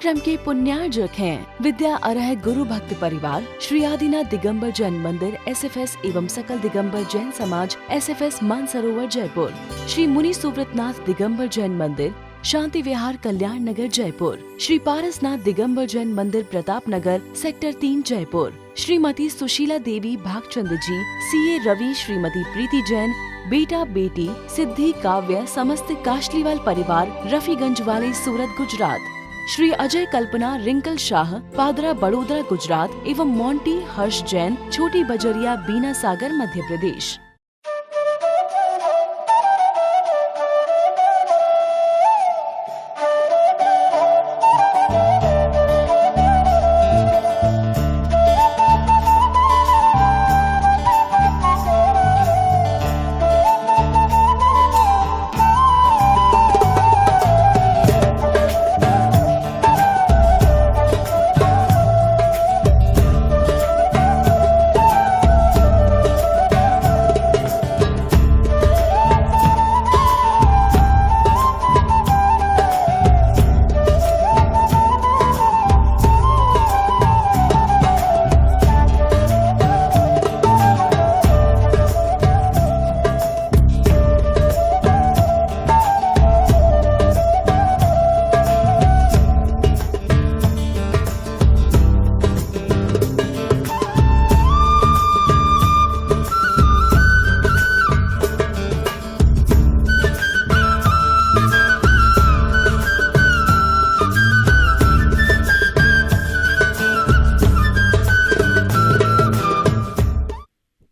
आश्रम के पुण्यार्जक हैं। विद्या अर्ह गुरु भक्त परिवार श्री आदिनाथ दिगंबर जैन मंदिर SFS एवं सकल दिगंबर जैन समाज SFS मानसरोवर जयपुर। श्री मुनि सुव्रतनाथ दिगंबर जैन मंदिर शांति विहार कल्याण नगर जयपुर। श्री पारसनाथ दिगंबर जैन मंदिर प्रताप नगर सेक्टर 3 जयपुर। श्रीमती सुशीला देवी भागचंद जी CA रवि श्रीमती प्रीति जैन बेटा बेटी सिद्धि काव्य समस्त काशलीवाल परिवार रफीगंज वाले सूरत गुजरात। श्री अजय कल्पना रिंकल शाह पादरा बड़ोदरा गुजरात एवं मोंटी हर्ष जैन छोटी बजरिया बीना सागर मध्य प्रदेश।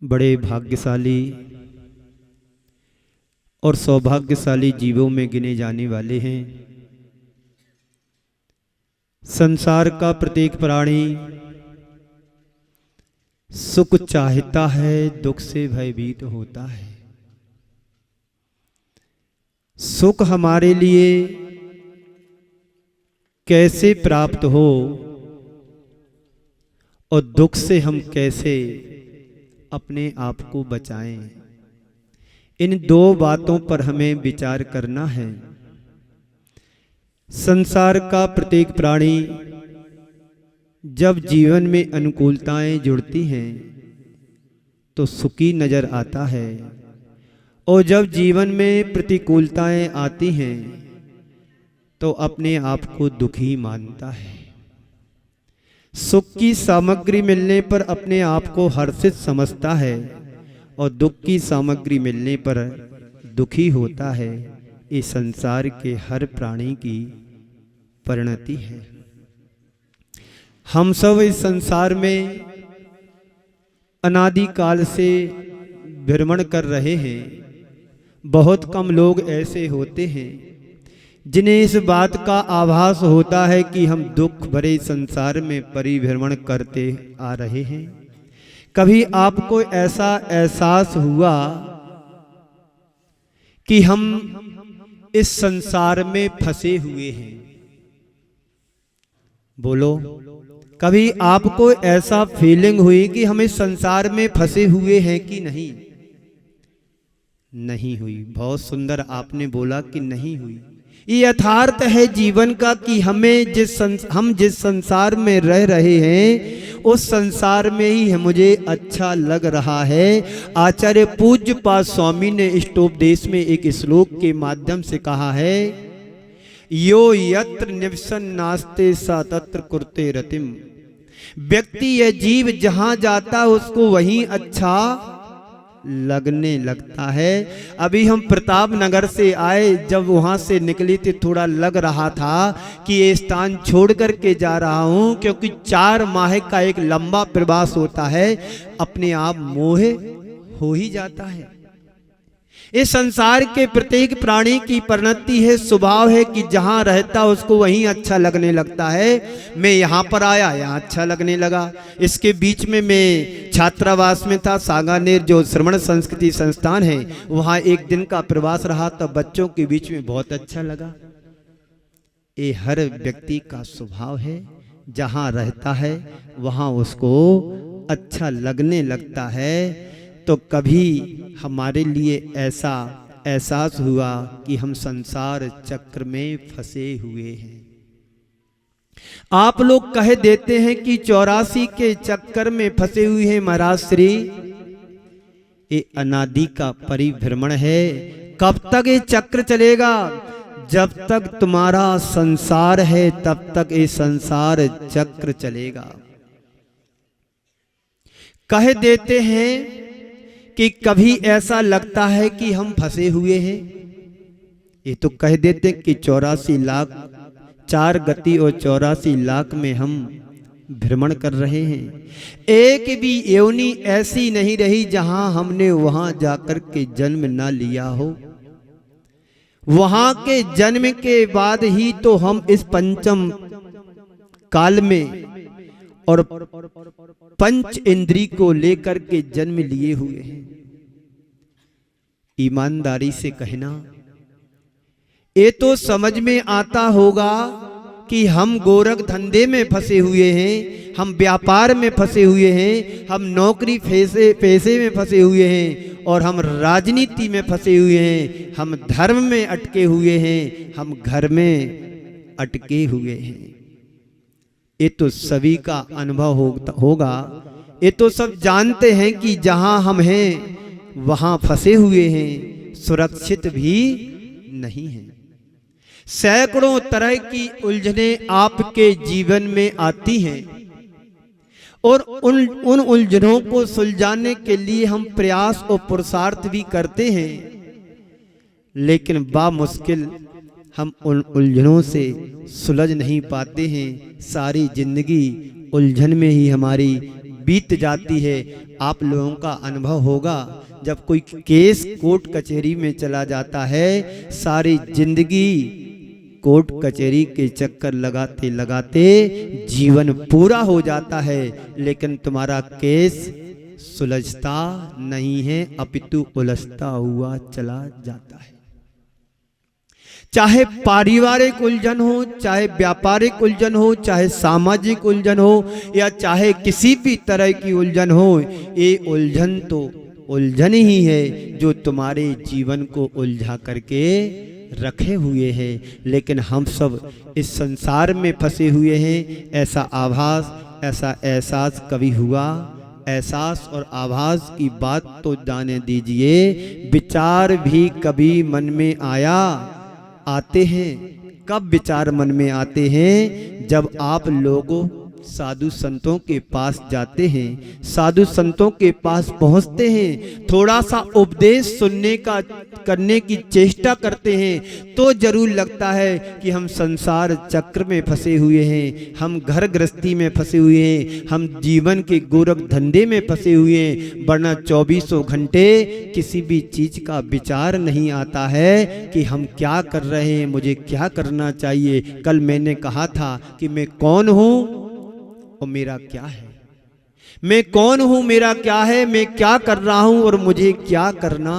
बड़े भाग्यशाली और सौभाग्यशाली जीवों में गिने जाने वाले हैं। संसार का प्रत्येक प्राणी सुख चाहता है, दुख से भयभीत होता है। सुख हमारे लिए कैसे प्राप्त हो और दुख से हम कैसे अपने आप को बचाएं, इन दो बातों पर हमें विचार करना है। संसार का प्रत्येक प्राणी जब जीवन में अनुकूलताएं जुड़ती हैं तो सुखी नजर आता है, और जब जीवन में प्रतिकूलताएं आती हैं तो अपने आप को दुखी मानता है। सुख की सामग्री मिलने पर अपने आप को हर्षित समझता है और दुख की सामग्री मिलने पर दुखी होता है। ये संसार के हर प्राणी की परिणति है। हम सब इस संसार में अनादिकाल से भ्रमण कर रहे हैं। बहुत कम लोग ऐसे होते हैं जिन्हें इस बात का आभास होता है कि हम दुख भरे संसार में परिभ्रमण करते आ रहे हैं। कभी आपको ऐसा एहसास हुआ कि हम इस संसार में फंसे हुए हैं? बोलो, कभी आपको ऐसा फीलिंग हुई कि हम इस संसार में फंसे हुए हैं कि नहीं? नहीं हुई। बहुत सुंदर आपने बोला कि नहीं हुई। ये यथार्थ है जीवन का कि हम जिस संसार में रह रहे हैं उस संसार में ही मुझे अच्छा लग रहा है। आचार्य पूज्य पाद स्वामी ने इष्टोपदेश में एक श्लोक के माध्यम से कहा है, यो यत्र निवसन नास्ते सा तत्र कुरुते रतिम। व्यक्ति या जीव जहां जाता उसको वहीं अच्छा लगने लगता है। अभी हम प्रताप नगर से आए, जब वहां से निकली थी थोड़ा लग रहा था कि ये स्थान छोड़ करके जा रहा हूं, क्योंकि 4 माह का एक लंबा प्रवास होता है। अपने आप मोह हो ही जाता है। इस संसार के प्रत्येक प्राणी की परिणति है, स्वभाव है कि जहां रहता उसको वहीं अच्छा लगने लगता है। मैं यहाँ पर आया, यहाँ अच्छा लगने लगा। इसके बीच में मैं छात्रावास में था, सागानेर जो श्रवण संस्कृति संस्थान है, वहाँ एक दिन का प्रवास रहा, तब बच्चों के बीच में बहुत अच्छा लगा। ये हर व्यक्ति का स्वभाव है, जहाँ रहता है वहाँ उसको अच्छा लगने लगता है। तो कभी हमारे लिए ऐसा एहसास हुआ कि हम संसार चक्र में फंसे हुए हैं। आप लोग कह देते हैं कि 84 के चक्कर में फंसे हुए हैं महाराज श्री। ये अनादि का परिभ्रमण है। कब तक ये चक्र चलेगा? जब तक तुम्हारा संसार है तब तक ये संसार चक्र चलेगा। कह देते हैं कि कभी ऐसा लगता है कि हम फंसे हुए हैं। ये तो कह देते हैं कि 84 लाख 4 गति और 84 लाख में हम भ्रमण कर रहे हैं। एक भी योनि ऐसी नहीं रही जहां हमने वहां जाकर के जन्म ना लिया हो। वहां के जन्म के बाद ही तो हम इस पंचम काल में और पंच इंद्री को लेकर के जन्म लिए हुए हैं। ईमानदारी से कहना, ये तो समझ में आता होगा कि हम गोरख धंधे में फंसे हुए हैं, हम व्यापार में फंसे हुए हैं, हम नौकरी पैसे में फंसे हुए हैं, और हम राजनीति में फंसे हुए हैं, हम धर्म में अटके हुए हैं, हम घर में अटके हुए हैं। ये तो सभी का अनुभव होगा। ये तो सब जानते हैं कि जहां हम हैं वहां फंसे हुए हैं, सुरक्षित भी नहीं हैं। सैकड़ों तरह की उलझने आपके जीवन में आती हैं और उन उलझनों को सुलझाने के लिए हम प्रयास और पुरुषार्थ भी करते हैं, लेकिन बामुश्किल हम उन उलझनों से सुलझ नहीं पाते हैं। सारी जिंदगी उलझन में ही हमारी बीत जाती है। आप लोगों का अनुभव होगा, जब कोई केस कोर्ट कचहरी में चला जाता है, सारी जिंदगी कोर्ट कचहरी के चक्कर लगाते लगाते जीवन पूरा हो जाता है, लेकिन तुम्हारा केस सुलझता नहीं है, अपितु उलझता हुआ चला जाता है। चाहे पारिवारिक उलझन हो, चाहे व्यापारिक उलझन हो, चाहे सामाजिक उलझन हो, या चाहे किसी भी तरह की उलझन हो, ये उलझन तो उलझन ही है जो तुम्हारे जीवन को उलझा करके रखे हुए हैं। लेकिन हम सब इस संसार में फंसे हुए हैं। ऐसा आभास, ऐसा एहसास कभी हुआ? एहसास और आभास की बात तो जाने दीजिए। विचार भी कभी मन में आते हैं। कब विचार मन में आते हैं? जब आप लोगों साधु संतों के पास जाते हैं, साधु संतों के पास पहुंचते हैं, थोड़ा सा उपदेश सुनने का करने की चेष्टा करते हैं, तो जरूर लगता है कि हम संसार चक्र में फंसे हुए हैं, हम घर गृहस्थी में फंसे हुए हैं, हम जीवन के गोरख धंधे में फंसे हुए हैं। वरना 24 घंटे किसी भी चीज का विचार नहीं आता है कि हम क्या कर रहे हैं, मुझे क्या करना चाहिए। कल मैंने कहा था कि मैं कौन हूं और मेरा क्या है, मैं कौन हूं, मेरा क्या है, मैं क्या कर रहा हूं और मुझे क्या करना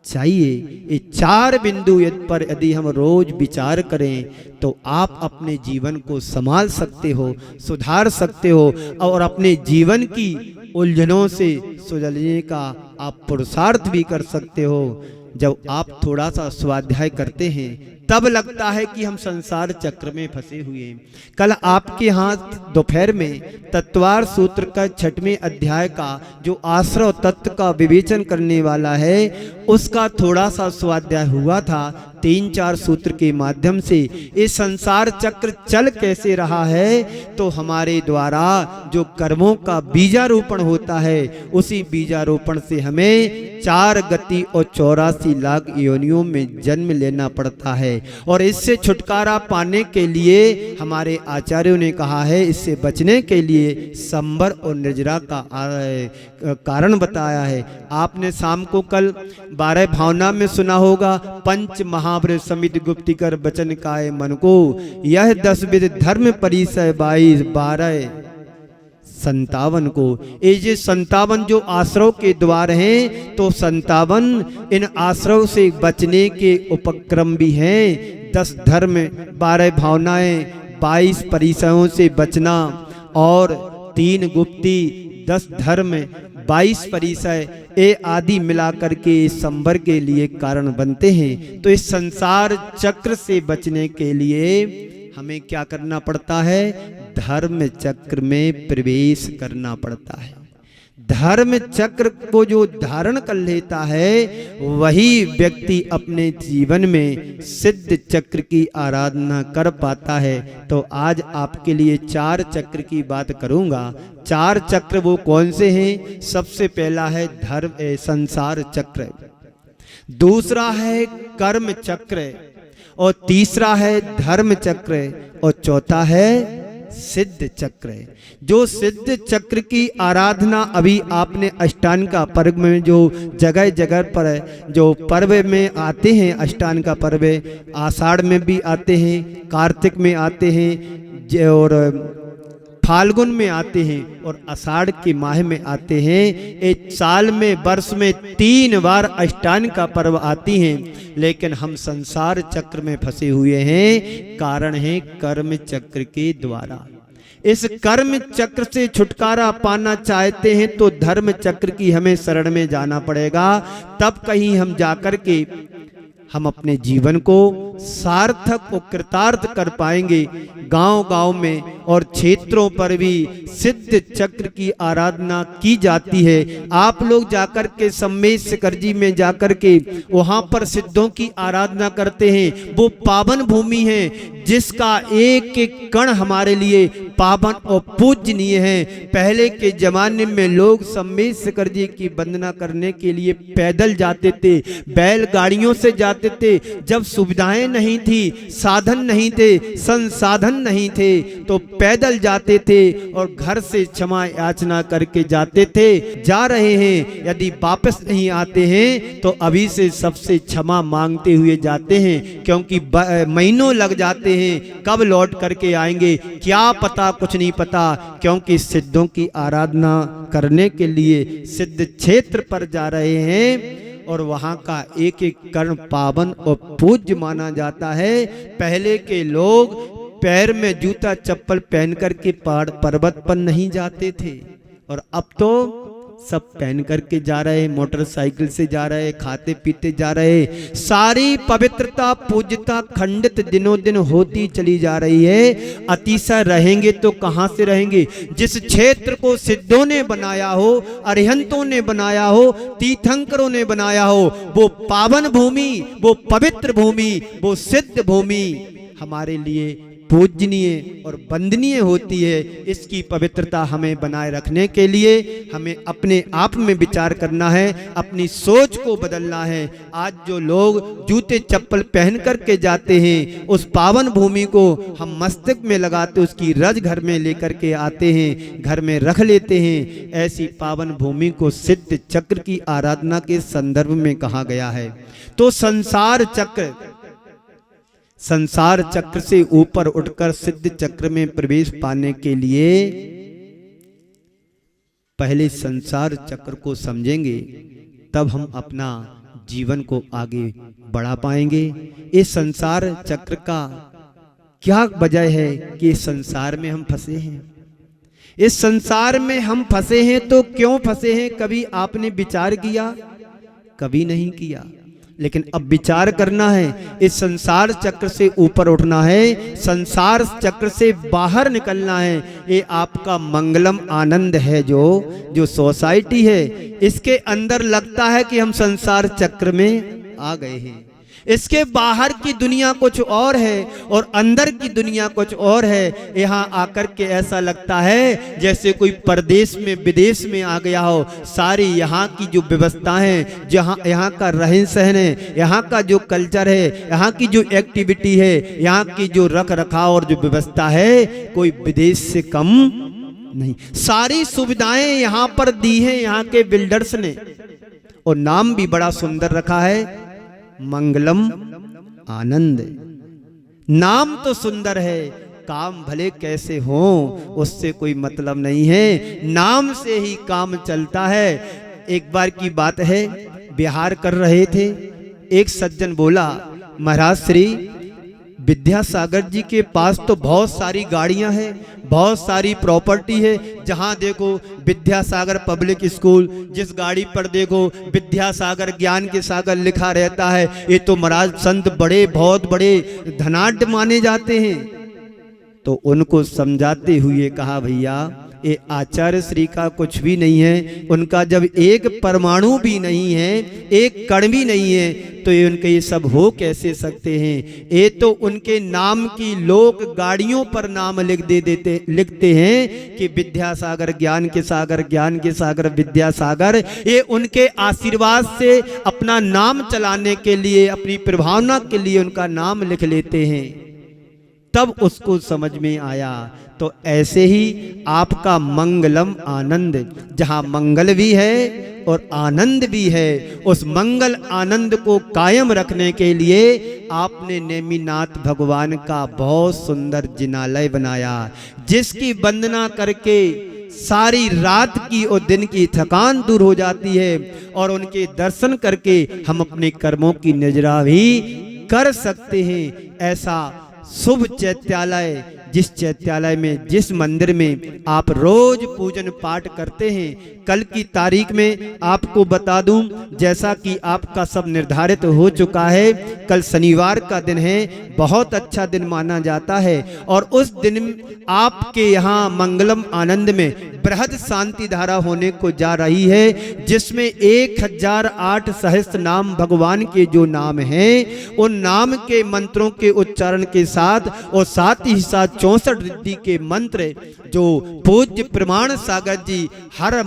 चाहिए। ये 4 बिंदु पर यदि हम रोज विचार करें तो आप अपने जीवन को संभाल सकते हो, सुधार सकते हो, और अपने जीवन की उलझनों से सुलझने का आप पुरुषार्थ भी कर सकते हो। जब आप थोड़ा सा स्वाध्याय करते हैं तब लगता है कि हम संसार चक्र में फंसे हुए हैं। कल आपके हाथ दोपहर में तत्वार सूत्र का 6वें अध्याय का जो आश्रय तत्व का विवेचन करने वाला है, उसका थोड़ा सा स्वाध्याय हुआ था। 3-4 सूत्र के माध्यम से ये संसार चक्र चल कैसे रहा है, तो हमारे द्वारा जो कर्मों का बीजारोपण होता है, उसी बीजारोपण से हमें 4 गति और 84 लाख योनियों में जन्म लेना पड़ता है। और इससे छुटकारा पाने के लिए हमारे आचार्यों ने कहा है, इससे बचने के लिए संवर और निर्जरा का कारण बताया है। आपने शाम को कल 12 भावना में सुना होगा, पंच महाव्रत समित गुप्तिकर बचन काय मन को, यह 10 विध धर्म परिसय 22 12 57 को। ये जो 57 जो आश्रव के द्वार हैं, तो 57 इन आश्रव से बचने के उपक्रम भी हैं। 10 धर्म, 12 भावनाएं, 22 परिसयों से बचना, और 3 गुप्ती, 10 धर्म, 22 परिसय, ये आदि मिलाकर के संवर के लिए कारण बनते हैं। तो इस संसार चक्र से बचने के लिए हमें क्या करना पड़ता है? धर्म चक्र में प्रवेश करना पड़ता है। धर्म चक्र को जो धारण कर लेता है वही व्यक्ति अपने जीवन में सिद्ध चक्र की आराधना कर पाता है। तो आज आपके लिए 4 चक्र की बात करूंगा। 4 चक्र वो कौन से हैं? सबसे पहला है संसार चक्र, दूसरा है कर्म चक्र, और तीसरा है धर्म चक्र, और चौथा है सिद्ध चक्र। जो सिद्ध चक्र की आराधना अभी आपने अष्टांग का पर्व में जो जगह जगह पर जो पर्व में आते हैं, अष्टांग का पर्व आषाढ़ में भी आते हैं, कार्तिक में आते हैं, और फाल्गुन में आते हैं, और आषाढ़ के माह में आते हैं। एक साल में वर्ष में 3 बार अष्टांग का पर्व आती हैं, लेकिन हम संसार चक्र में फंसे हुए हैं। कारण है कर्म चक्र के द्वारा। इस कर्म चक्र से छुटकारा पाना चाहते हैं तो धर्म चक्र की हमें शरण में जाना पड़ेगा। तब कहीं हम जाकर के हम अपने जीवन को सार्थक और कृतार्थ कर पाएंगे। गांव-गांव में और क्षेत्रों पर भी सिद्ध चक्र की आराधना की जाती है। आप लोग जाकर के सम्मेश शिखरजी में जाकर के वहां पर सिद्धों की आराधना करते हैं। वो पावन भूमि है जिसका एक एक कण हमारे लिए पावन और पूजनीय है। पहले के जमाने में लोग सम्मेश शिखरजी की वंदना करने के लिए पैदल जाते थे, बैलगाड़ियों से जाते थे। जब सुविधाएं नहीं थी, साधन नहीं थे, संसाधन नहीं थे, तो पैदल जाते थे और घर से क्षमा याचना करके जाते थे। जा रहे हैं, यदि वापस नहीं आते हैं तो अभी से सबसे क्षमा मांगते हुए जाते हैं, क्योंकि महीनों लग जाते हैं। कब लौट करके आएंगे क्या पता, कुछ नहीं पता, क्योंकि सिद्धों की आराधना करने के लिए सिद्ध क्षेत्र पर जा रहे हैं और वहां का एक एक कण पावन और पूज्य माना जाता है। पहले के लोग पैर में जूता चप्पल पहन करके पहाड़ पर्वत पर नहीं जाते थे, और अब तो सब पहन करके जा रहे, मोटरसाइकिल से जा रहे, खाते पीते जा रहे। सारी पवित्रता पूज्यता खंडित दिनों दिन होती चली जा रही है। अतिशय रहेंगे तो कहां से रहेंगे? जिस क्षेत्र को सिद्धों ने बनाया हो, अरिहंतों ने बनाया हो, तीर्थंकरों ने बनाया हो, वो पावन भूमि, वो पवित्र भूमि, वो सिद्ध भूमि हमारे लिए पूजनीय और वंदनीय होती है। इसकी पवित्रता हमें बनाए रखने के लिए हमें अपने आप में विचार करना है, अपनी सोच को बदलना है। आज जो लोग जूते चप्पल पहन करके जाते हैं, उस पावन भूमि को हम मस्तक में लगाते, उसकी रज घर में लेकर के आते हैं, घर में रख लेते हैं। ऐसी पावन भूमि को सिद्ध चक्र की आराधना के संदर्भ में कहा गया है। तो संसार चक्र से ऊपर उठकर सिद्ध चक्र में प्रवेश पाने के लिए पहले संसार चक्र को समझेंगे, तब हम अपना जीवन को आगे बढ़ा पाएंगे। इस संसार चक्र का क्या वजह है कि इस संसार में हम फंसे हैं? इस संसार में हम फंसे हैं तो क्यों फंसे हैं? कभी आपने विचार किया? कभी नहीं किया। लेकिन अब विचार करना है, इस संसार चक्र से ऊपर उठना है, संसार चक्र से बाहर निकलना है। ये आपका मंगलम आनंद है, जो सोसाइटी है, इसके अंदर लगता है कि हम संसार चक्र में आ गए हैं। इसके बाहर की दुनिया कुछ और है और अंदर की दुनिया कुछ और है। यहाँ आकर के ऐसा लगता है जैसे कोई परदेश में विदेश में आ गया हो। सारी यहाँ की जो व्यवस्था है, जहाँ यहाँ का रहन सहन है, यहाँ का जो कल्चर है, यहाँ की जो एक्टिविटी है, यहाँ की जो रख रखाव और जो व्यवस्था है, कोई विदेश से कम नहीं। सारी सुविधाएं यहाँ पर दी हैं यहाँ के बिल्डर्स ने, और नाम भी बड़ा सुंदर रखा है, मंगलम आनंद। नाम तो सुंदर है, काम भले कैसे हो उससे कोई मतलब नहीं है, नाम से ही काम चलता है। एक बार की बात है, बिहार कर रहे थे, एक सज्जन बोला, महाराज श्री विद्यासागर जी के पास तो बहुत सारी गाड़ियां हैं, बहुत सारी प्रॉपर्टी है, जहां देखो विद्यासागर पब्लिक स्कूल, जिस गाड़ी पर देखो विद्यासागर ज्ञान के सागर लिखा रहता है। ये तो महाराज संत बड़े बहुत बड़े धनाढ्य माने जाते हैं। तो उनको समझाते हुए कहा, भैया ये आचार्य श्री का कुछ भी नहीं है, उनका जब एक परमाणु भी नहीं है, एक कण भी नहीं है, तो ये उनके ये सब हो कैसे सकते हैं। ये तो उनके नाम की लोग गाड़ियों पर नाम लिखते हैं कि विद्यासागर, ज्ञान के सागर, ज्ञान के सागर विद्यासागर। ये उनके आशीर्वाद से अपना नाम चलाने के लिए, अपनी प्रभावना के लिए उनका नाम लिख लेते हैं। तब उसको समझ में आया। तो ऐसे ही आपका मंगलम आनंद, जहाँ मंगल भी है और आनंद भी है, उस मंगल आनंद को कायम रखने के लिए आपने नेमिनाथ भगवान का बहुत सुंदर जिनालय बनाया, जिसकी वंदना करके सारी रात की और दिन की थकान दूर हो जाती है, और उनके दर्शन करके हम अपने कर्मों की निजरा भी कर सकते हैं। ऐसा शुभ चैत्यालय, जिस चैत्यालय में, जिस मंदिर में आप रोज पूजन पाठ करते हैं, कल की तारीख में आपको बता दूं, जैसा कि आपका सब निर्धारित हो चुका है, कल शनिवार का दिन है, बहुत अच्छा दिन माना जाता है। और उस दिन आपके यहाँ मंगलम आनंद में बृहद शांति धारा होने को जा रही है, जिसमें 1008 सहस्त्र नाम भगवान के जो नाम हैं, उन नाम के मंत्रों के उच्चारण के साथ और साथ ही साथ 64 रिद्धि के मंत्र जो पूज्य प्रमाण सागर जी हर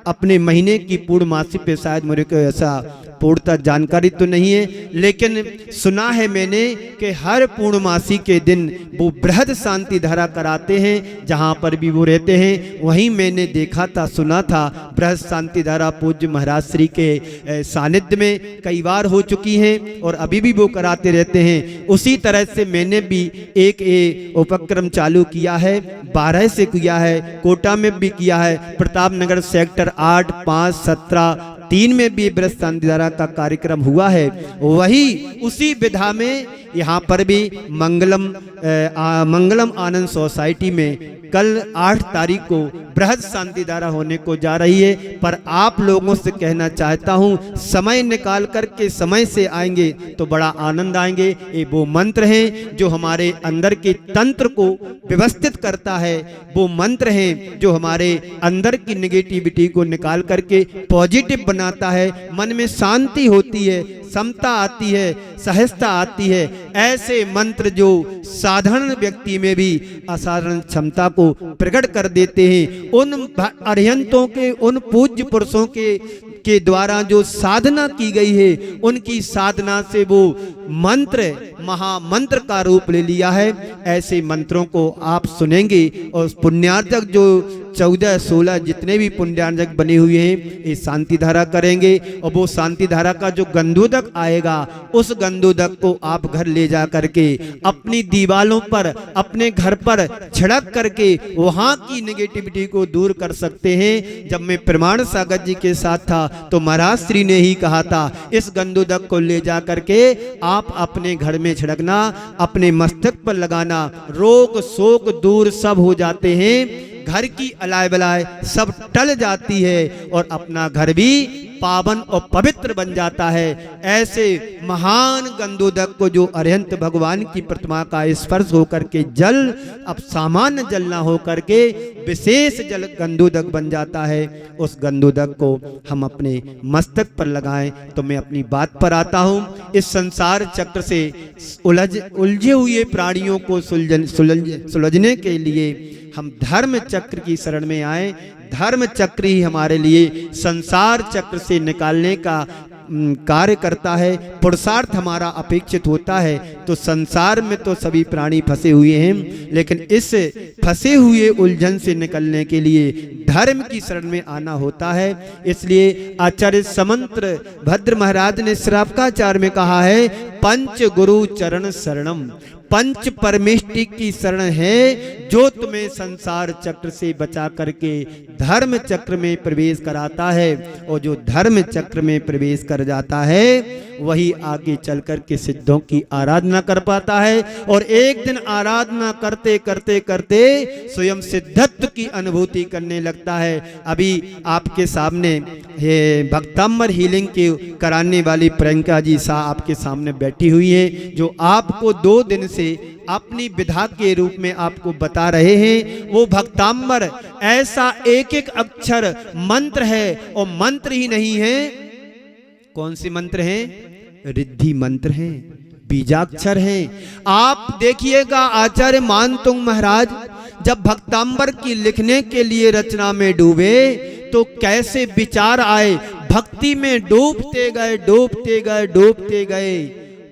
अपने महीने की पूर्णमासी पे, शायद मेरे को ऐसा पूर्णतः जानकारी तो नहीं है, लेकिन सुना है मैंने कि हर पूर्णमासी के दिन वो बृहद शांति धारा कराते हैं, जहाँ पर भी वो रहते हैं। वहीं मैंने देखा था, सुना था, बृहद शांति धारा पूज्य महाराज श्री के सानिध्य में कई बार हो चुकी हैं और अभी भी वो कराते रहते हैं। उसी तरह से मैंने भी एक उपक्रम चालू किया है, 12 से किया है, कोटा में भी किया है, प्रताप नगर सेक्टर 8, 5, 17, 3 में भी बृहद शांति धारा का कार्यक्रम हुआ है। वही उसी विधा में यहाँ पर भी मंगलम आनंद सोसाइटी में कल 8 तारीख को बृहद शांति धारा होने को जा रही है। पर आप लोगों से कहना चाहता हूँ, समय निकाल करके समय से आएंगे तो बड़ा आनंद आएंगे। ये वो मंत्र हैं जो हमारे अंदर के तंत्र को व्यवस्थित करता है, वो मंत्र हैं जो हमारे अंदर की नेगेटिविटी को निकाल करके पॉजिटिव बनाता है, मन में शांति होती है, समता आती है, सहजता आती है। ऐसे मंत्र जो साधारण व्यक्ति में भी असाधारण क्षमता को प्रकट कर देते हैं। उन अरिहंतों के, उन पूज्य पुरुषों के द्वारा जो साधना की गई है, उनकी साधना से वो मंत्र महामंत्र का रूप ले लिया है। ऐसे मंत्रों को आप सुनेंगे और पुण्यार्जक जो 14-16 जितने भी पुण्यार्जक बने हुए हैं, ये शांति धारा करेंगे। और वो शांति धारा का जो गंधोदक आएगा, उस गंधोदक को आप घर ले जा करके अपनी दीवालों पर, अपने घर पर छिड़क करके वहां की नेगेटिविटी को दूर कर सकते हैं। जब मैं प्रमाण सागर जी के साथ था तो महाराज श्री ने ही कहा था, इस गंधोदक को ले जा करके आप अपने घर में छिड़कना, अपने मस्तक पर लगाना, रोग शोक दूर सब हो जाते हैं, घर की अलाय बलाय सब टल जाती है और अपना घर भी पावन और पवित्र बन जाता है। ऐसे महान गंधोदक को जो अरिहंत भगवान की प्रतिमा का स्पर्श होकर के जल अब सामान्य जल ना होकर के विशेष जल गंधोदक बन जाता है, उस गंधोदक को हम अपने मस्तक पर लगाएं। तो मैं अपनी बात पर आता हूँ। इस संसार चक्र से उलझे हुए प्राणियों को सुलझने के लिए हम धर्म चक्र की शरण में आए। धर्म चक्र ही हमारे लिए संसार चक्र से निकालने का कार्य करता है, पुरुषार्थ हमारा अपेक्षित होता है। तो संसार में तो सभी प्राणी फंसे हुए हैं, लेकिन इस फंसे हुए उलझन से निकलने के लिए धर्म की शरण में आना होता है। इसलिए आचार्य समंत्र भद्र महाराज ने श्रावकाचार्य में कहा है, पंच गुरु चरण शरणम, पंच परमेष्टि की शरण है जो तुम्हें संसार चक्र से बचा करके धर्म चक्र में प्रवेश कराता है। और जो धर्म चक्र में प्रवेश कर जाता है वही आगे चल कर के सिद्धों की आराधना कर पाता है। और एक दिन आराधना करते करते करते स्वयं सिद्धत्व की अनुभूति करने लगता है। अभी आपके सामने भक्तांबर हीलिंग के कराने वाली प्रियंका जी शाह आपके सामने बैठी हुई है, जो आपको 2 दिन से से अपनी विधा के रूप में आपको बता रहे हैं। वो भक्तांबर ऐसा एक एक अक्षर मंत्र है, और मंत्र ही नहीं है, कौन से मंत्र हैं? रिद्धि मंत्र हैं, बीजाक्षर हैं। आप देखिएगा आचार्य मानतुंग महाराज जब भक्तांबर की लिखने के लिए रचना में डूबे तो कैसे विचार आए, भक्ति में डूबते गए डूबते गए डूबते गए,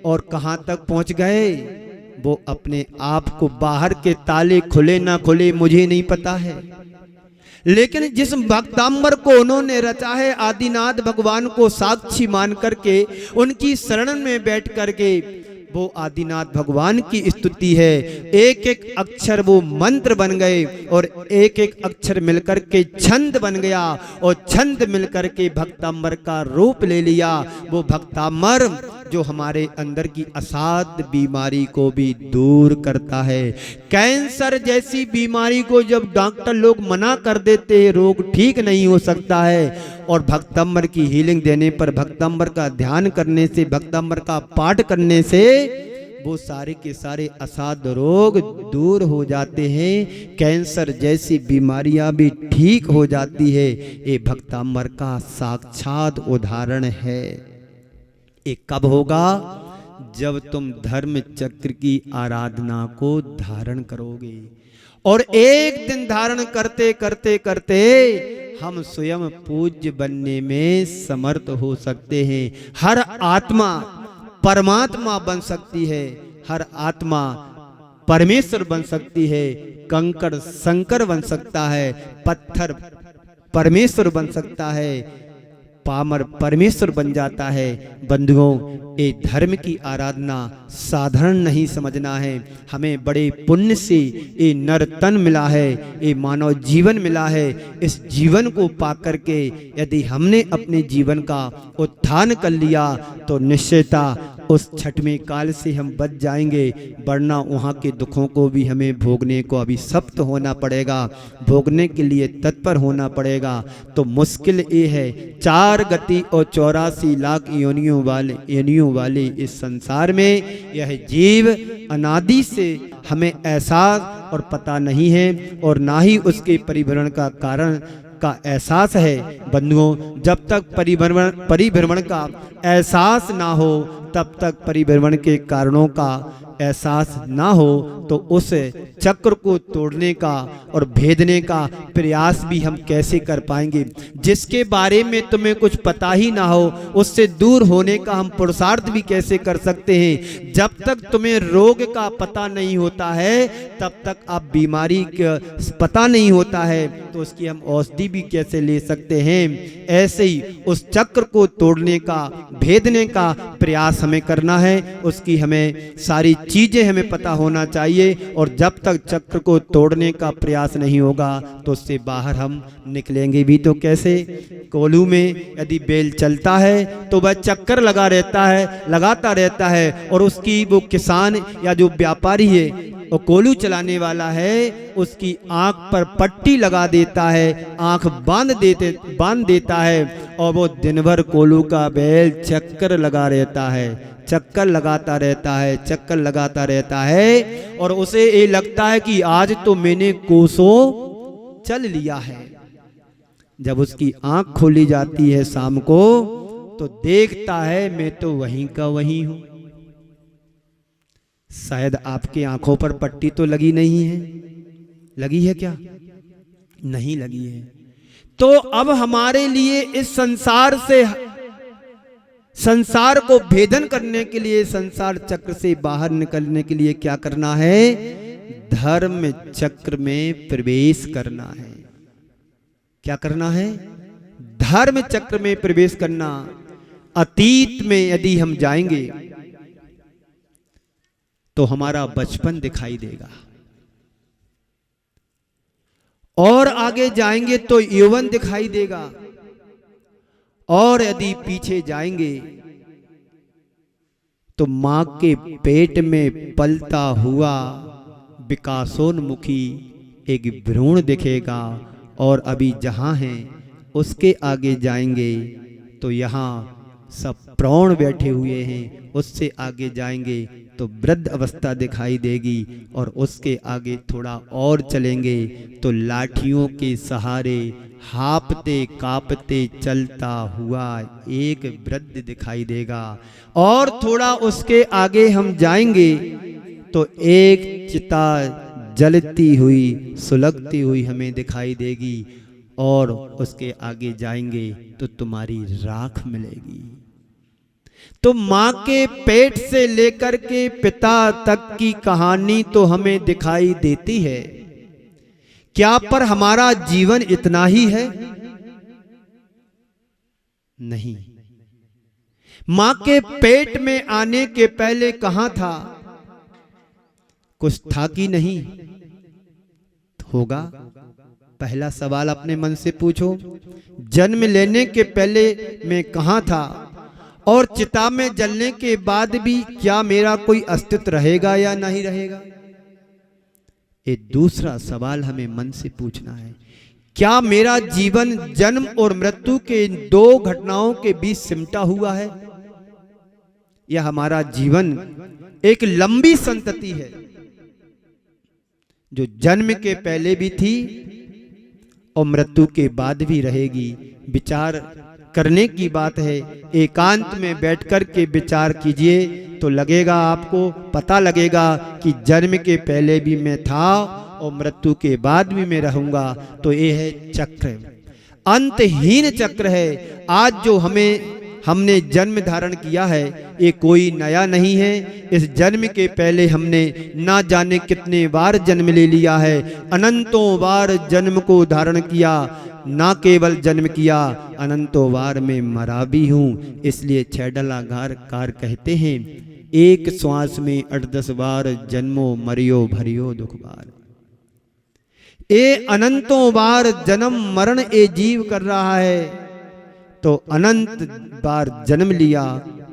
और कहां तक पहुंच गए वो अपने आप को, बाहर के ताले खुले ना खुले मुझे नहीं पता है, लेकिन जिस भक्तांबर को उन्होंने रचा है, आदिनाथ भगवान को साक्षी मान करके उनकी शरण में बैठ करके वो आदिनाथ भगवान की स्तुति है। एक एक अक्षर वो मंत्र बन गए, और एक एक अक्षर मिलकर के छंद बन गया, और छंद मिलकर के भक्तांबर का रूप ले लिया। वो भक्तांबर जो हमारे अंदर की असाध्य बीमारी को भी दूर करता है। कैंसर जैसी बीमारी को जब डॉक्टर लोग मना कर देते हैं, रोग ठीक नहीं हो सकता है, और भक्तांबर की हीलिंग देने पर, भक्तांबर का ध्यान करने से, भक्तांबर का पाठ करने से वो सारे के सारे असाध्य रोग दूर हो जाते हैं। कैंसर जैसी बीमारियां भी ठीक हो जाती है। ये भक्तांबर का साक्षात उदाहरण है। ये कब होगा? जब तुम धर्म चक्र की आराधना को धारण करोगे, और एक दिन धारण करते करते करते हम स्वयं पूज्य बनने में समर्थ हो सकते हैं। हर आत्मा परमात्मा बन सकती है, हर आत्मा परमेश्वर बन सकती है। कंकड़ शंकर बन सकता है, पत्थर परमेश्वर बन सकता है, पामर परमेश्वर बन जाता है। बंधुओं, ये धर्म की आराधना साधारण नहीं समझना है। हमें बड़े पुण्य से ये नर तन मिला है, ये मानव जीवन मिला है। इस जीवन को पाकर के यदि हमने अपने जीवन का उत्थान कर लिया तो निश्चयता उस छठवें काल से हम बच जाएंगे, वरना वहाँ के दुखों को भी हमें भोगने को अभी सख्त होना पड़ेगा, भोगने के लिए तत्पर होना पड़ेगा। तो मुश्किल ये है, 4 गति और 84 लाख योनियों वाले इस संसार में यह जीव अनादि से हमें एहसास और पता नहीं है, और ना ही उसके परिभ्रमण का कारण का एहसास है। बंधुओं, जब तक परिभ्रमण का एहसास ना हो, तब तक परिभ्रमण के कारणों का एहसास ना हो, तो उस चक्र को तोड़ने का और भेदने का प्रयास भी हम कैसे कर पाएंगे। जिसके बारे में तुम्हें कुछ पता ही ना हो, उससे दूर होने का हम पुरुषार्थ भी कैसे कर सकते हैं। जब तक तुम्हें रोग का पता नहीं होता है, तब तक आप बीमारी का पता नहीं होता है, तो उसकी हम औषधि भी कैसे ले सकते हैं। ऐसे ही उस चक्र को तोड़ने का, भेदने का प्रयास हमें करना है। उसकी हमें सारी चीजें हमें पता होना चाहिए, और जब तक चक्र को तोड़ने का प्रयास नहीं होगा तो उससे बाहर हम निकलेंगे भी तो कैसे। कोलू में यदि बैल चलता है तो वह चक्कर लगा रहता है, लगाता रहता है, और उसकी वो किसान या जो व्यापारी है और कोलू चलाने वाला है, उसकी आंख पर पट्टी लगा देता है, आंख बांध देता है, और वो दिन भर कोलू का बैल चक्कर लगा रहता है, चक्कर लगाता रहता है, चक्कर लगाता रहता है, और उसे ये लगता है कि आज तो मैंने कोसों चल लिया है। जब उसकी आंख खोली जाती है शाम को, तो देखता है मैं तो वहीं का वहीं हूं। शायद आपके आंखों पर पट्टी तो लगी नहीं है, लगी है क्या? नहीं लगी है। तो अब हमारे लिए इस संसार को भेदन करने के लिए, संसार चक्र से बाहर निकलने के लिए क्या करना है? धर्म चक्र में प्रवेश करना है। क्या करना है? धर्म चक्र में प्रवेश करना। अतीत में यदि हम जाएंगे तो हमारा बचपन दिखाई देगा, और आगे जाएंगे तो यौवन दिखाई देगा, और यदि पीछे जाएंगे तो मां के पेट में पलता हुआ विकासोन्मुखी एक भ्रूण दिखेगा, और अभी जहां हैं उसके आगे जाएंगे तो यहाँ सब प्राण बैठे हुए हैं, उससे आगे जाएंगे तो वृद्ध अवस्था दिखाई देगी, और उसके आगे थोड़ा और चलेंगे तो लाठियों के सहारे हांपते कांपते चलता हुआ एक वृद्ध दिखाई देगा। और थोड़ा उसके आगे हम जाएंगे तो एक चिता जलती हुई सुलगती हुई हमें दिखाई देगी, और उसके आगे जाएंगे तो तुम्हारी राख मिलेगी। तो मां के पेट से लेकर के पिता तक की कहानी तो हमें दिखाई देती है। क्या पर हमारा जीवन इतना ही है? नहीं। मां के पेट में आने के पहले कहां था? कुछ था कि नहीं? होगा। पहला सवाल अपने मन से पूछो, जन्म लेने के पहले मैं कहां था, और चिता में जलने के बाद भी क्या मेरा कोई अस्तित्व रहेगा या नहीं रहेगा? ये दूसरा सवाल हमें मन से पूछना है। क्या मेरा जीवन जन्म और मृत्यु के दो घटनाओं के बीच सिमटा हुआ है, या हमारा जीवन एक लंबी संतति है जो जन्म के पहले भी थी और मृत्यु के बाद भी रहेगी? विचार करने की बात है। एकांत में बैठकर के विचार कीजिए तो लगेगा, आपको पता लगेगा कि जन्म के पहले भी मैं था और मृत्यु के बाद भी मैं रहूंगा। तो ये है चक्र, अंतहीन चक्र है। आज जो हमने जन्म धारण किया है ये कोई नया नहीं है। इस जन्म के पहले हमने ना जाने कितने बार जन्म ले लिया है, अनंतों बार जन्म को धारण किया। ना केवल जन्म किया, अनंतों बार में मरा भी हूं। इसलिए छैडलाकार कहते हैं, एक श्वास में 8-10 बार जन्मो मरियो भरियो दुख बार। ए अनंतों बार जन्म मरण ए जीव कर रहा है, तो अनंत बार जन्म लिया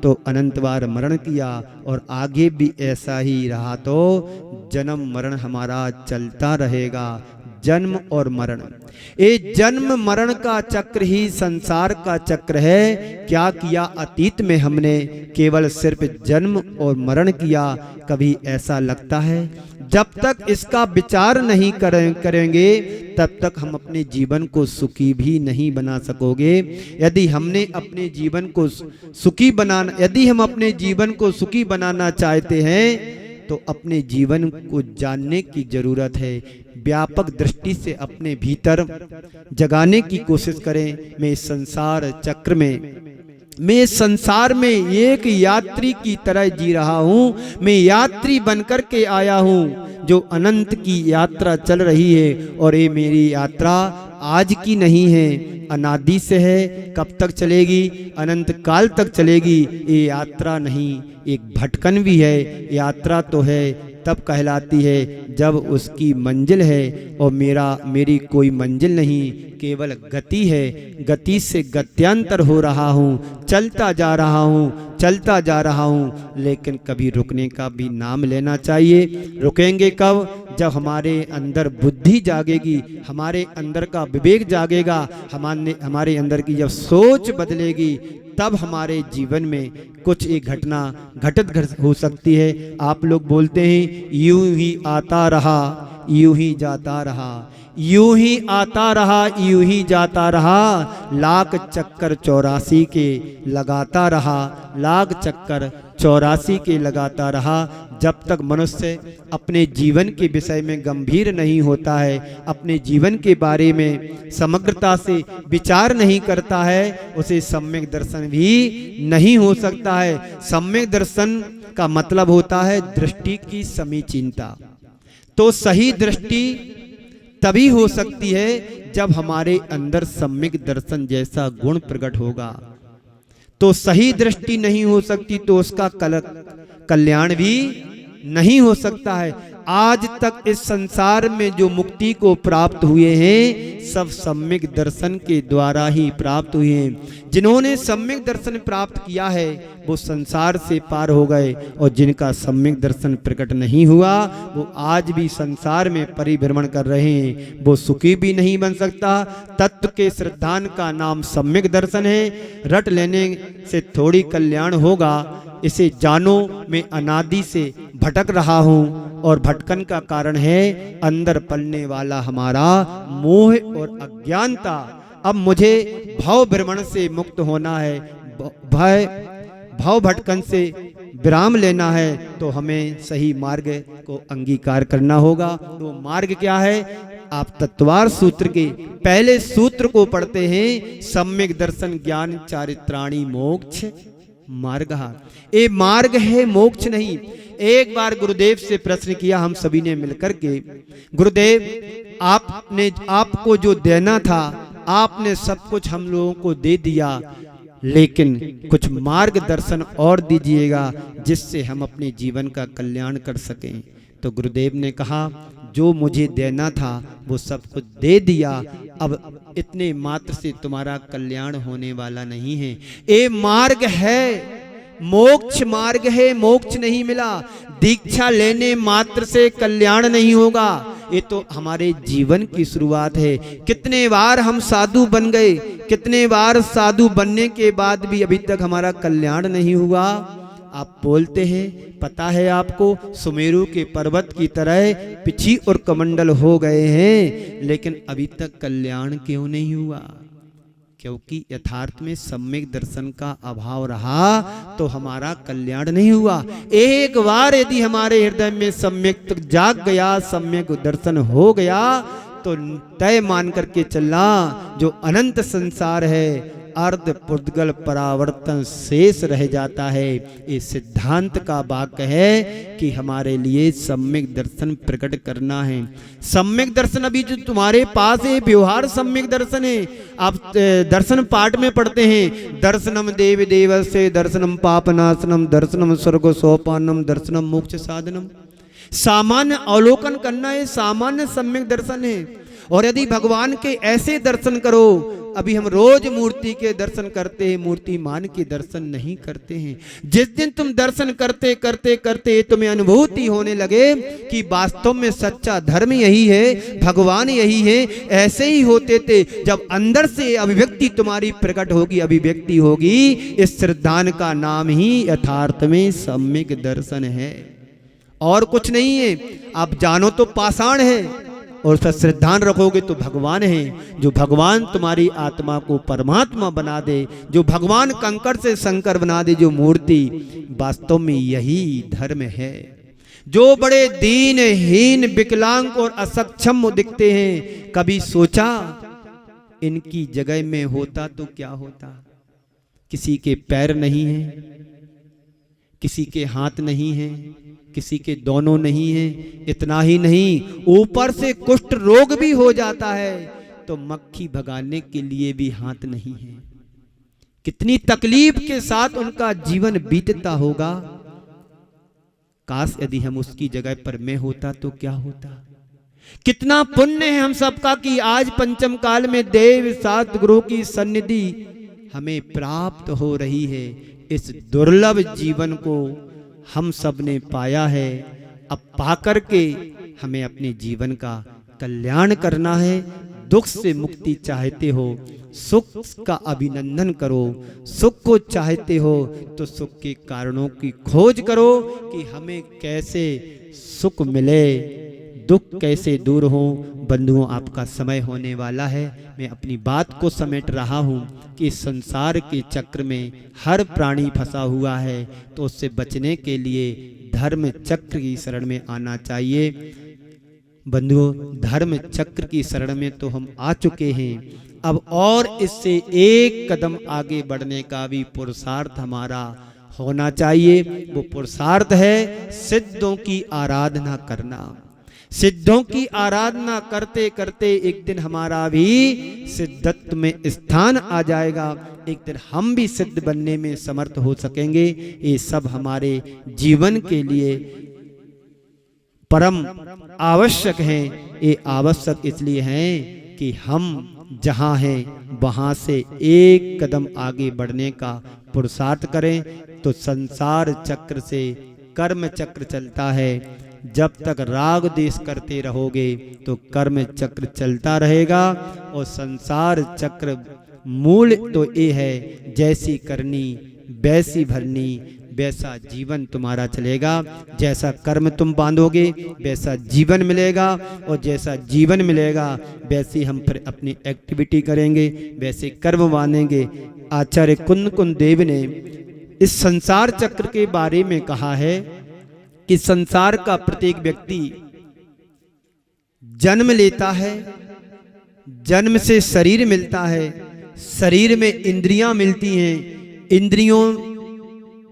तो अनंत बार मरण किया, और आगे भी ऐसा ही रहा तो जन्म मरण हमारा चलता रहेगा। जन्म और मरण, ये जन्म मरण का चक्र ही संसार का चक्र है। क्या किया अतीत में हमने? केवल सिर्फ जन्म और मरण किया। कभी ऐसा लगता है जब तक इसका विचार नहीं करेंगे तब तक हम अपने जीवन को सुखी भी नहीं बना सकोगे। यदि हम अपने जीवन को सुखी बनाना चाहते हैं तो अपने जीवन को जानने की जरूरत है। व्यापक दृष्टि से अपने भीतर जगाने की कोशिश करें। मैं इस संसार में एक यात्री की तरह जी रहा हूँ। मैं यात्री बनकर के आया हूँ जो अनंत की यात्रा चल रही है, और ये मेरी यात्रा आज की नहीं है, अनादि से है। कब तक चलेगी? अनंत काल तक चलेगी। ये यात्रा नहीं, एक भटकन भी है। यात्रा तो है तब कहलाती है जब उसकी मंजिल है, और मेरी कोई मंजिल नहीं, केवल गति है। गति से गत्यांतर हो रहा हूँ, चलता जा रहा हूँ, लेकिन कभी रुकने का भी नाम लेना चाहिए। रुकेंगे कब? जब हमारे अंदर बुद्धि जागेगी, हमारे अंदर का विवेक जागेगा, हमारे अंदर की जब सोच बदलेगी, तब हमारे जीवन में कुछ एक घटना घटित हो सकती है। आप लोग बोलते हैं यूं ही आता रहा, यूं ही जाता रहा, यूं ही आता रहा, यूं ही जाता रहा, लाख चक्कर 84 के लगाता रहा, लाख चक्कर 84 के लगाता रहा। जब तक मनुष्य अपने जीवन के विषय में गंभीर नहीं होता है, अपने जीवन के बारे में समग्रता से विचार नहीं करता है, उसे सम्यक दर्शन भी नहीं हो सकता है। सम्यक दर्शन का मतलब होता है दृष्टि की समीचीनता। तो सही दृष्टि तभी हो सकती है जब हमारे अंदर सम्यक दर्शन जैसा गुण प्रकट होगा। तो सही दृष्टि नहीं हो सकती तो उसका कल्याण भी नहीं हो सकता है। आज तक इस संसार में जो मुक्ति को प्राप्त हुए हैं सब सम्यक दर्शन के द्वारा ही प्राप्त हुए हैं। जिन्होंने सम्यक दर्शन प्राप्त किया है वो संसार से पार हो गए, और जिनका सम्यक दर्शन प्रकट नहीं हुआ वो आज भी संसार में परिभ्रमण कर रहे हैं। वो सुखी भी नहीं बन सकता। तत्व के सिद्धांत का नाम सम्यक दर्शन है। रट लेने से थोड़ी कल्याण होगा, इसे जानो मैं अनादि से भटक रहा हूँ और भटकन का कारण है अंदर पलने वाला हमारा मोह और अज्ञानता। अब मुझे भव भ्रमण से मुक्त होना है, भव भटकन से विराम लेना है, तो हमें सही मार्ग को अंगीकार करना होगा। तो मार्ग क्या है? आप तत्वार सूत्र के पहले सूत्र को पढ़ते हैं, सम्यक दर्शन ज्ञान चारित्राणी मोक्ष मार्ग। ये मार्ग है, मोक्ष नहीं। एक बार गुरुदेव से प्रश्न किया हम सभी ने मिलकर के, गुरुदेव आपको जो देना था आपने सब कुछ हम लोगों को दे दिया, लेकिन कुछ मार्गदर्शन और दीजिएगा जिससे हम अपने जीवन का कल्याण कर सकें। तो गुरुदेव ने कहा जो मुझे देना था वो सब कुछ दे दिया, अब इतने मात्र से तुम्हारा कल्याण होने वाला नहीं है। ये मार्ग है, मोक्ष मार्ग है, मोक्ष नहीं मिला। दीक्षा लेने मात्र से कल्याण नहीं होगा, ये तो हमारे जीवन की शुरुआत है। कितने बार हम साधु बन गए, कितने बार साधु बनने के बाद भी अभी तक हमारा कल्याण नहीं हुआ। आप बोलते हैं, पता है आपको, सुमेरु के पर्वत की तरह पिछी और कमंडल हो गए हैं, लेकिन अभी तक कल्याण क्यों नहीं हुआ? क्योंकि यथार्थ में सम्यक दर्शन का अभाव रहा तो हमारा कल्याण नहीं हुआ। एक बार यदि हमारे हृदय में सम्यक जाग गया, सम्यक दर्शन हो गया, तो तय मान करके चलना जो अनंत संसार है अर्ध पुर्दगल परावर्तन शेष रह जाता है। ये सिद्धांत का वाक्य है कि हमारे लिए सम्यक दर्शन प्रकट करना है। सम्यक दर्शन अभी जो तुम्हारे पास है व्यवहार सम्यक दर्शन है। आप दर्शन पाठ में पढ़ते हैं, दर्शनम देव देवस्य दर्शनम पापनाशनम दर्शनम स्वर्ग सोपानम दर्शनम मोक्ष साधनम। सामान्य अवलोकन करना है, सामान्य सम्यक दर्शन है। और यदि भगवान के ऐसे दर्शन करो, अभी हम रोज मूर्ति के दर्शन करते हैं, मूर्तिमान के दर्शन नहीं करते हैं। जिस दिन तुम दर्शन करते करते करते तुम्हें अनुभूति होने लगे कि वास्तव में सच्चा धर्म यही है, भगवान यही है, ऐसे ही होते थे, जब अंदर से अभिव्यक्ति तुम्हारी प्रकट होगी, अभिव्यक्ति होगी, इस श्रद्धान का नाम ही यथार्थ में सम्यक दर्शन है और कुछ नहीं है। आप जानो तो पाषाण है और श्रद्धान रखोगे तो भगवान है। जो भगवान तुम्हारी आत्मा को परमात्मा बना दे, जो भगवान कंकड़ से शंकर बना दे, जो मूर्ति, वास्तव में यही धर्म है। जो बड़े दीनहीन विकलांग और असक्षम दिखते हैं, कभी सोचा इनकी जगह में होता तो क्या होता? किसी के पैर नहीं है, किसी के हाथ नहीं है, किसी के दोनों नहीं है। इतना ही नहीं, ऊपर से कुष्ठ रोग भी हो जाता है तो मक्खी भगाने के लिए भी हाथ नहीं है। कितनी तकलीफ के साथ उनका जीवन बीतता होगा। काश यदि हम उसकी जगह पर मैं होता तो क्या होता। कितना पुण्य है हम सबका कि आज पंचम काल में देव सद्गुरु की सन्निधि हमें प्राप्त हो रही है। इस दुर्लभ जीवन को हम सब ने पाया है। अब पाकर के हमें अपने जीवन का कल्याण करना है। दुख से मुक्ति चाहते हो, सुख का अभिनंदन करो। सुख को चाहते हो तो सुख के कारणों की खोज करो कि हमें कैसे सुख मिले, दुख कैसे दूर हो। बंधुओं, आपका समय होने वाला है। मैं अपनी बात को समेट रहा हूँ कि संसार के चक्र में हर प्राणी फंसा हुआ है, तो उससे बचने के लिए धर्म चक्र की शरण में आना चाहिए। बंधुओं, धर्म चक्र की शरण में तो हम आ चुके हैं, अब और इससे एक कदम आगे बढ़ने का भी पुरुषार्थ हमारा होना चाहिए। वो पुरुषार्थ है सिद्धों की आराधना करना। सिद्धों की आराधना करते करते एक दिन हमारा भी सिद्धत्व में स्थान आ जाएगा। एक दिन हम भी सिद्ध बनने में समर्थ हो सकेंगे। ये सब हमारे जीवन के लिए परम आवश्यक हैं। ये आवश्यक इसलिए हैं कि हम जहाँ हैं वहाँ से एक कदम आगे बढ़ने का पुरुषार्थ करें। तो संसार चक्र से कर्म चक्र चलता है। जब तक राग देश करते रहोगे तो कर्म चक्र चलता रहेगा। और संसार चक्र मूल तो ये है, जैसी करनी वैसी भरनी, वैसा जीवन तुम्हारा चलेगा। जैसा कर्म तुम बांधोगे वैसा जीवन मिलेगा, और जैसा जीवन मिलेगा वैसी हम फिर अपनी एक्टिविटी करेंगे, वैसे कर्म बांधेंगे। आचार्य कुंद देव ने इस संसार चक्र के बारे में कहा है कि संसार का प्रत्येक व्यक्ति जन्म लेता है, जन्म से शरीर मिलता है, शरीर में इंद्रियां मिलती हैं, इंद्रियों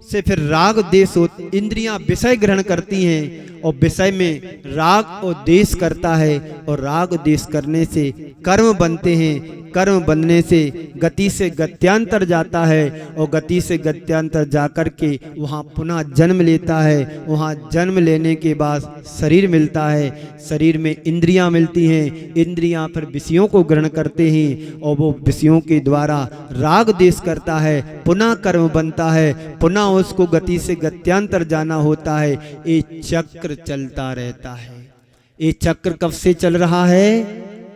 से फिर राग देश हो, इंद्रियां विषय ग्रहण करती हैं और विषय में राग और देश करता है, और राग देश करने से कर्म बनते हैं, कर्म बनने से गति से गत्यांतर जाता है, और गति से गत्यांतर जाकर के वहाँ पुनः जन्म लेता है। वहाँ जन्म लेने के बाद शरीर मिलता है, शरीर में इंद्रियां मिलती हैं, इंद्रियां फिर विषयों को ग्रहण करते हैं, और वो विषयों के द्वारा राग देश करता है, पुनः कर्म बनता है, पुनः उसको गति से गत्यांतर जाना होता है। ये चक्र चलता रहता है। ये चक्र कब से चल रहा है?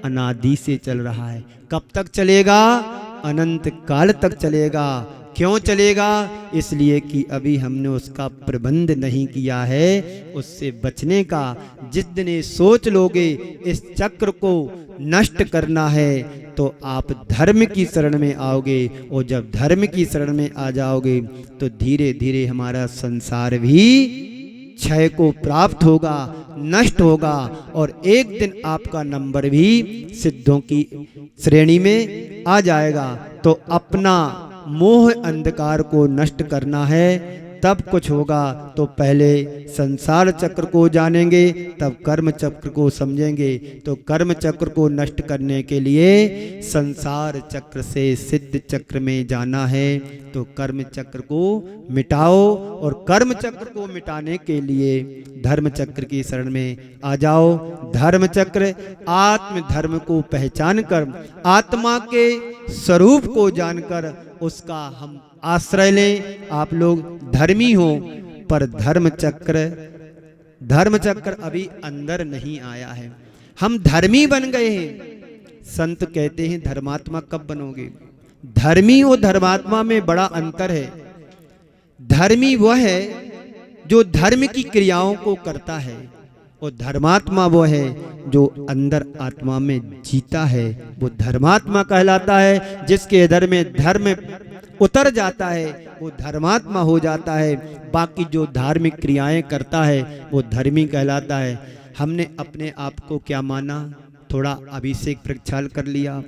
अनादि से चल रहा है। कब तक चलेगा? अनंत काल तक चलेगा। क्यों चलेगा? इसलिए कि अभी हमने उसका प्रबंध नहीं किया है, उससे बचने का। जिस दिन ये सोच लोगे इस चक्र को नष्ट करना है, तो आप धर्म की शरण में आओगे, और जब धर्म की शरण में आ जाओगे तो धीरे धीरे हमारा संसार भी क्षय को प्राप्त होगा, नष्ट होगा, और एक दिन आपका नंबर भी सिद्धों की श्रेणी में आ जाएगा। तो अपना मोह अंधकार को नष्ट करना है, तब कुछ होगा। तो पहले संसार चक्र को जानेंगे, तब कर्म चक्र को समझेंगे। तो कर्म चक्र को नष्ट करने के लिए संसार चक्र से सिद्ध चक्र में जाना है। तो कर्म चक्र को मिटाओ, और कर्म चक्र को मिटाने के लिए धर्म चक्र की शरण में आ जाओ। धर्म चक्र आत्म धर्म को पहचान कर, आत्मा के स्वरूप को जानकर उसका हम आश्रय लें। आप लोग धर्मी हो, पर धर्म चक्र अभी अंदर नहीं आया है। हम धर्मी बन गए हैं। संत कहते हैं धर्मात्मा कब बनोगे? धर्मी और धर्मात्मा में बड़ा अंतर है। धर्मी वह है जो धर्म की क्रियाओं को करता है, और धर्मात्मा वो है जो अंदर आत्मा में जीता है, वो धर्मात्मा कहलाता है। जिसके हृदय में धर्म उतर जाता है वो धर्मात्मा हो जाता है। बाकी जो धार्मिक क्रियाएं करता है वो धर्मी कहलाता है। हमने अपने आप को क्या माना? थोड़ा अभिषेक प्रक्षाल कर लिया,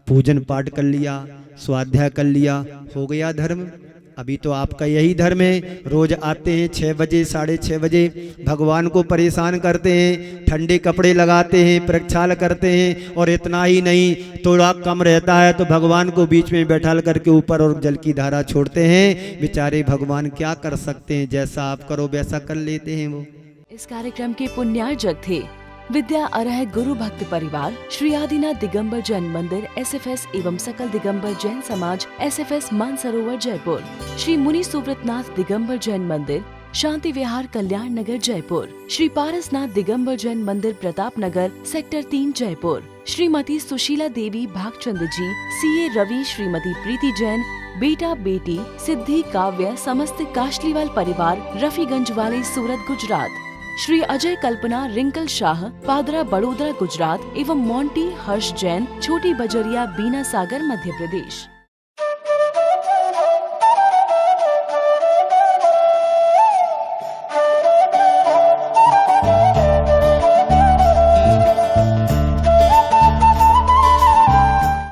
पूजन पाठ कर लिया, स्वाध्याय कर लिया, हो गया धर्म। अभी तो आपका यही धर्म है। रोज आते हैं 6 बजे 6:30 बजे, भगवान को परेशान करते हैं, ठंडे कपड़े लगाते हैं, प्रक्षाल करते हैं, और इतना ही नहीं, थोड़ा कम रहता है तो भगवान को बीच में बैठाल करके ऊपर और जल की धारा छोड़ते हैं। बेचारे भगवान क्या कर सकते हैं, जैसा आप करो वैसा कर लेते हैं वो। इस कार्यक्रम के पुण्यार्जक थे विद्या अरह गुरु भक्त परिवार, श्री आदिनाथ दिगंबर जैन मंदिर SFS एवं सकल दिगंबर जैन समाज SFS मानसरोवर जयपुर, श्री मुनि सुव्रतनाथ दिगंबर जैन मंदिर, शांति विहार कल्याण नगर जयपुर, श्री पारसनाथ दिगंबर जैन मंदिर प्रताप नगर सेक्टर 3 जयपुर, श्रीमती सुशीला देवी भागचंद जी, CA रवि, श्रीमती प्रीति जैन, बेटा बेटी सिद्धि काव्य, समस्त काशलीवाल परिवार, रफीगंज वाले सूरत गुजरात, श्री अजय कल्पना रिंकल शाह, पादरा बड़ोदरा गुजरात एवं मोंटी हर्ष जैन, छोटी बजरिया बीना सागर मध्य प्रदेश।